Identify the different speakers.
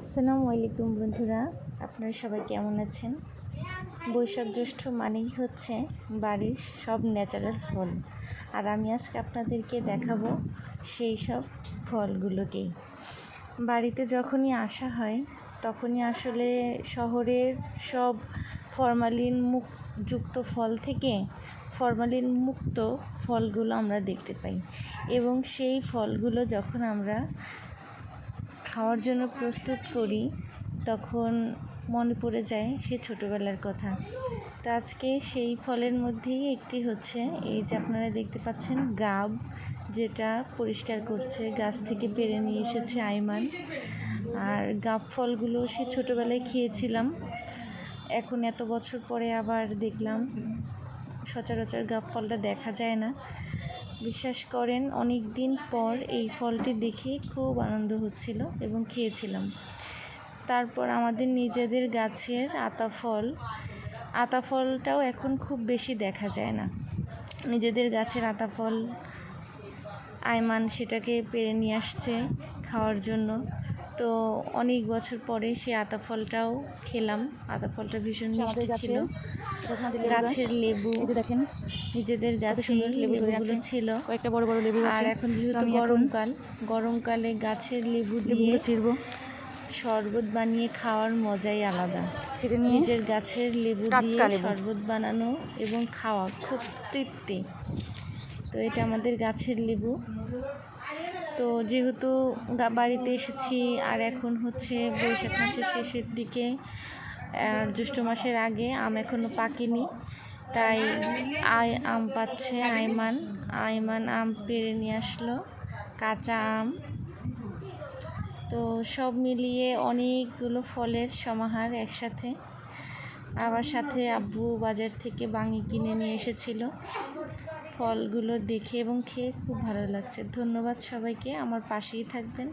Speaker 1: আসসালামু আলাইকুম বন্ধুরা, আপনারা সবাই কেমন আছেন? বৈশাখ জ্যৈষ্ঠ মানেই হচ্ছে বাড়ির সব ন্যাচারাল ফল, আর আমি আজকে আপনাদেরকে দেখাবো সেই সব ফলগুলোকেই। বাড়িতে যখনই আসা হয় তখনই আসলে শহরের সব ফরমালিন যুক্ত ফল থেকে ফরমালিন মুক্ত ফলগুলো আমরা দেখতে পাই, এবং সেই ফলগুলো যখন আমরা খাওয়ার জন্য প্রস্তুত করি তখন মনে পড়ে যায় সে ছোটোবেলার কথা। তো আজকে সেই ফলের মধ্যেই একটি হচ্ছে এই যে আপনারা দেখতে পাচ্ছেন গাব, যেটা পরিষ্কার করছে, গাছ থেকে পেড়ে নিয়ে এসেছে আইমান। আর গাব ফলগুলো সে ছোটোবেলায় খেয়েছিলাম, এখন এত বছর পরে আবার দেখলাম। সচরাচর গাব ফলটা দেখা যায় না। বিশ্বাস করেন, অনেক দিন পর এই ফলটি দেখে খুব আনন্দ হচ্ছিল এবং খেয়েছিলাম। তারপর আমাদের নিজেদের গাছের আতা ফলটাও এখন খুব বেশি দেখা যায় না। নিজেদের গাছের আতা ফল আইমান সেটাকে পেড়ে নিয়ে আসছে খাওয়ার জন্য। তো অনেক বছর পরে সেই আতা ফলটাও খেলাম। আতা ফলটা ভীষণ মিষ্টি ছিল। গাছের লেবু দেখেন, নিজেদের গাছের লেবুগুলো ছিল, কয়েকটা বড় বড় লেবু। আর এখন যেহেতু গরমকালে গাছের লেবু দিয়ে শরবত বানিয়ে খাওয়ার মজাই আলাদা। নিজের গাছের লেবু দিয়ে শরবত বানানো এবং খাওয়া খুব তৃপ্তি। তো এটা আমাদের গাছের লেবু। তো যেহেতু বাড়িতে এসেছি, আর এখন হচ্ছে বৈশাখ মাসের শেষের দিকে, জ্যৈষ্ঠ মাসের আগে আম এখনও পাকেনি, তাই আম পাচ্ছে আইমান আম পেড়ে নিয়ে আসলো, কাঁচা আম। তো সব মিলিয়ে অনেকগুলো ফলের সমাহার একসাথে। আবার সাথে আব্বু বাজার থেকে বাঙি কিনে নিয়ে এসেছিল। ফলগুলো দেখে এবং খেয়ে খুব ভালো লাগছে। ধন্যবাদ সবাইকে, আমার পাশেই থাকবেন।